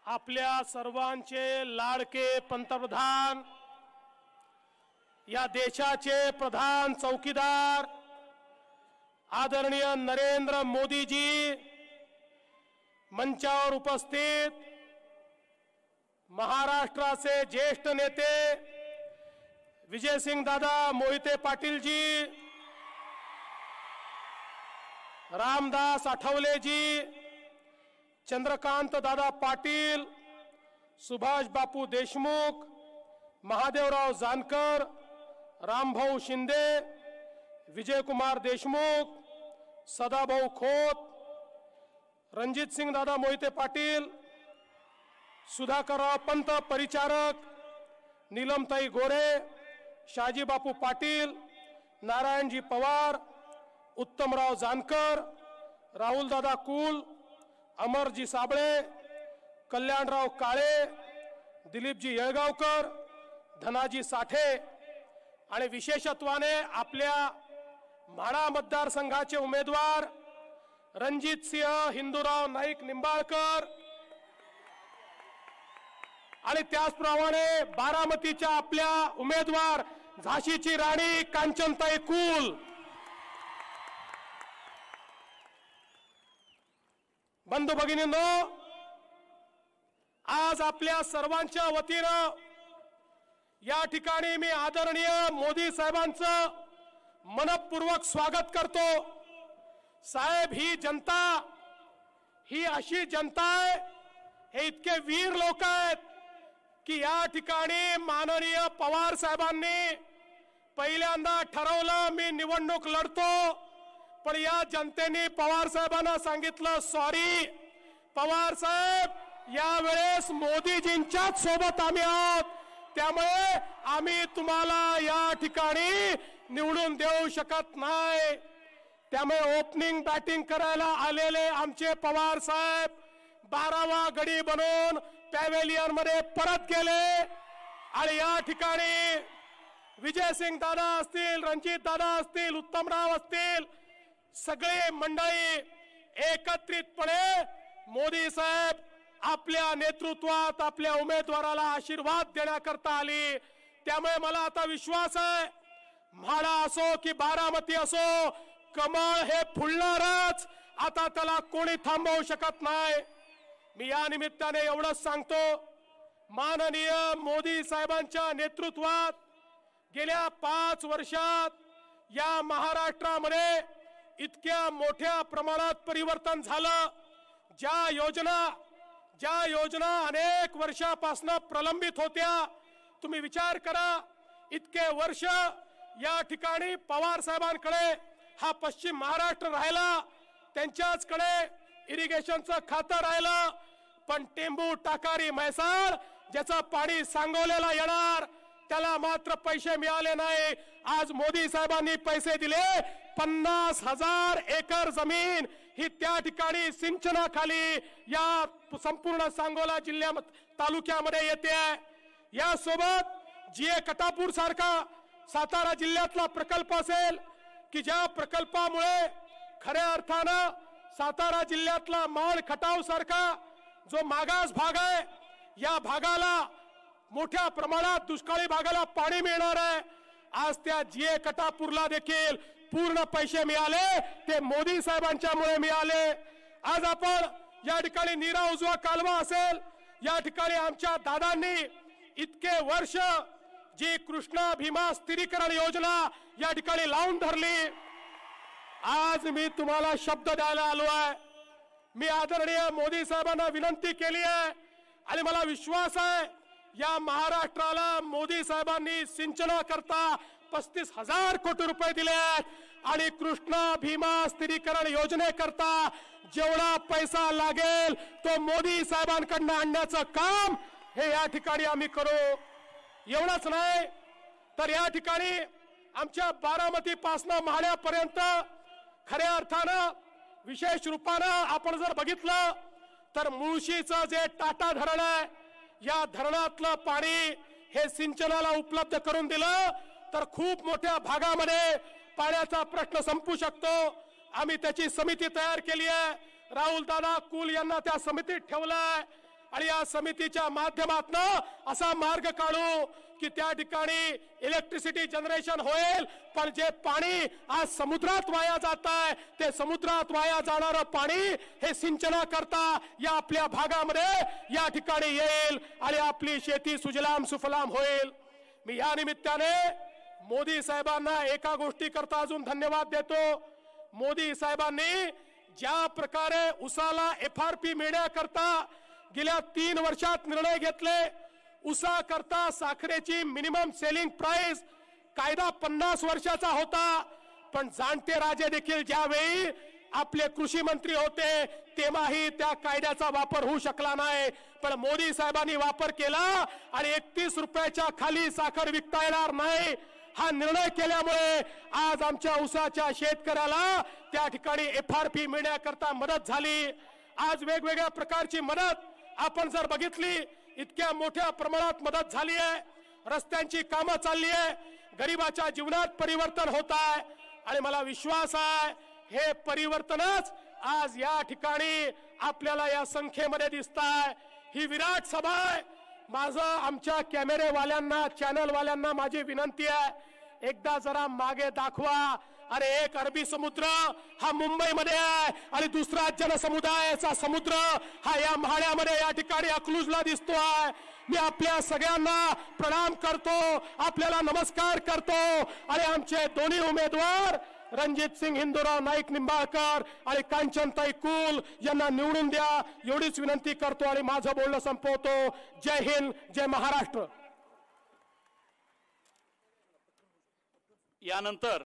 आपल्या सर्वांचे लाडके पंतप्रधान, या देशाचे प्रधान चौकीदार आदरणीय नरेंद्र मोदीजी, मंचावर उपस्थित महाराष्ट्राचे ज्येष्ठ नेते विजयसिंग दादा मोहिते पाटील जी, रामदास आठवले जी, चंद्रकांत दादा पाटील, सुभाष बापू देशमुख, महादेवराव जानकर, रामभाऊ शिंदे, विजयकुमार देशमुख, सदाभाऊ खोत, रणजित सिंग दादा मोहिते पाटील, सुधाकरराव पंत परिचारक, नीलमताई गोरे, शाजी बापू पाटील, नारायणजी पवार, उत्तमराव जानकर, राहुल दादा कुल, अमरजी साबळे, कल्याणराव काळे, दिलीपजी येळगावकर, धनाजी साठे आणि विशेषत्वाने आपल्या म्हाडा मतदारसंघाचे उमेदवार रणजित सिंह हिंदूराव नाईक निंबाळकर आणि त्याचप्रमाणे बारामतीच्या आपल्या उमेदवार झाशीची राणी कांचनताई कुल। बंधू भगिनींनो, आज आपल्या सर्वांच्या वतीनं या ठिकाणी मी आदरणीय मोदी साहेबांचं मनपूर्वक स्वागत करतो। साहेब, ही जनता ही अशी जनता आहे, हे इतके वीर लोक आहेत की या ठिकाणी माननीय पवार साहेबांनी पहिल्यांदा ठरवलं मी निवडणूक लढतो, पण या जनतेने पवार साहेबांना सांगितलं सॉरी पवार साहेब, यावेळेस मोदीजींच्याच सोबत आम्ही आहोत, त्यामुळे आम्ही तुम्हाला या ठिकाणी निवडून देऊ शकत नाही। त्यामुळे ओपनिंग बॅटिंग करायला आलेले आमचे पवार साहेब 12वा गडी बनवून पॅव्हेलियन मध्ये परत गेले आणि या ठिकाणी विजयसिंग दादा असतील, रणजित दादा असतील, उत्तमराव असतील, सगळे मंडळी एकत्रितपणे मोदी साहेब आपल्या नेतृत्वात आपल्या उमेदवाराला आशीर्वाद देण्याकरता आली। त्यामुळे मला आता विश्वास आहे, म्हाडा असो की बारामती असो, कमळ हे फुलणारच, आता त्याला कोणी थांबवू शकत नाही। मी या निमित्ताने एवढंच सांगतो, माननीय मोदी साहेबांच्या नेतृत्वात गेल्या 5 वर्षात या महाराष्ट्रामध्ये इतक्या मोठ्या प्रमाणात परिवर्तन झालं। ज्या योजना अनेक वर्षापासून प्रलंबित होत्या, तुम्ही विचार करा, इतके वर्ष या ठिकाणी पवार साहेबांकडे हा पश्चिम महाराष्ट्र राहिला, त्यांच्याचकडे इरिगेशनचं खातं राहिलं, पण टेंबू टाकारी म्हैसाळ ज्याचं पाणी सांगोल्याला येणार त्याला मात्र पैसे मिळाले नाही। आज मोदी साहेबांनी पैसे दिले, 50,000 एकर जमीन ही त्या ठिकाणी सिंचनाखाली या संपूर्ण सांगोला जिल्ह्या तालुक्यामध्ये येते। यासोबत जीए कटापूर सारखा सातारा जिल्ह्यातला प्रकल्प असेल की ज्या प्रकल्पामुळे खऱ्या अर्थानं सातारा जिल्ह्यातला माळ खटाव सारखा जो मागास भाग आहे, या भागाला मोठ्या प्रमाणात दुष्काळी भागाला पाणी मिळणार आहे। आज त्या जीए कटापूरला देखील पूर्ण पैसे मिळाले, ते मोदी साहेबांच्यामुळे मिळाले। आज आपण या ठिकाणी नीरा उजवा कालवा असेल, या ठिकाणी आमच्या दादांनी इतके वर्ष जी कृष्णा भीमा स्थिरीकरण योजना या ठिकाणी लावून धरली। आज मी तुम्हाला शब्द द्यायला आलो आहे, मी आदरणीय मोदी साहेबांना विनंती केली आहे आणि मला विश्वास आहे या महाराष्ट्राला मोदी साहेबांनी सिंचनाकरता 35,000 कोटी रुपये दिले आहेत आणि कृष्णा भीमा स्थिरीकरण योजनेकरता जेवढा पैसा लागेल तो मोदी साहेबांकडून आणण्याचं काम हे या ठिकाणी आम्ही करू। एवढंच नाही तर या ठिकाणी आमच्या बारामती पासून म्हाड्यापर्यंत खऱ्या अर्थानं विशेष रूपानं आपण जर बघितलं तर मुळशीचं जे टाटा धरण आहे, या धरणातलं पाणी हे सिंचनाला उपलब्ध करून दिलं तर खूप मोठ्या भागामध्ये पाण्याचा प्रश्न संपू शकतो। आम्ही त्याची समिती तयार केली आहे, राहुल दादा कुल यांना त्या समितीत ठेवलाय आणि या समितीच्या माध्यमातून असा मार्ग काढू की त्या ठिकाणी इलेक्ट्रिसिटी जनरेशन होईल, पण जे पाणी आज समुद्रात वाया जात आहे ते समुद्रात वाया जाणारं पाणी हे सिंचनाकरता या आपल्या भागामध्ये या ठिकाणी येईल आणि आपली शेती सुजलाम सुफलाम होईल। मी या निमित्ताने मोदी साहेबांना एका गोष्टीकरता अजून धन्यवाद देतो। मोदी साहेबांनी ज्या प्रकारे उसाला FRP मिळण्याकरता गेल्या 3 वर्षात निर्णय घेतले, उसा करता साखरेची मिनिमम सेलिंग प्राइस कायदा 50 वर्षाचा होता, पण जाणते राजे देखील ज्यावेळी आपले कृषी मंत्री होते तेव्हाही त्या कायद्याचा वापर होऊ शकला नाही, पण मोदी साहेबांनी वापर केला आणि 31 रुपयाच्या खाली साखर विकता येणार नाही हा निर्णय केल्यामुळे आज आमच्या उसाच्या शेतकऱ्याला त्या ठिकाणी FRP मिळण्याकरता मदत झाली। आज वेगवेगळ्या प्रकारची मदत आपण जर बघितली, इतक्या मोठ्या प्रमाणात मदत झाली आहे, रस्त्यांची कामं चालली आहे, गरिबाच्या जीवनात परिवर्तन होत आहे आणि मला विश्वास आहे हे परिवर्तनच आज या ठिकाणी आपल्याला या संख्येमध्ये दिसतंय। ही विराट सभा आहे। माझं आमच्या कॅमेरेवाल्यांना चॅनलवाल्यांना माझी विनंती आहे, एकदा जरा मागे दाखवा। अरे एक अरबी समुद्र हा मुंबईमध्ये आहे आणि दुसरा जनसमुदायाचा समुद्र हा या म्हाड्यामध्ये या ठिकाणी अकलूजला दिसतोय। मी आपल्या सगळ्यांना प्रणाम करतो, आपल्याला नमस्कार करतो आणि आमचे दोन्ही उमेदवार रणजित सिंह हिंदूराव नाईक निंबाळकर आणि कांचनताई कुल यांना निवडून द्या एवढीच विनंती करतो आणि माझं बोलणं संपवतो। जय हिंद, जय महाराष्ट्र। यानंतर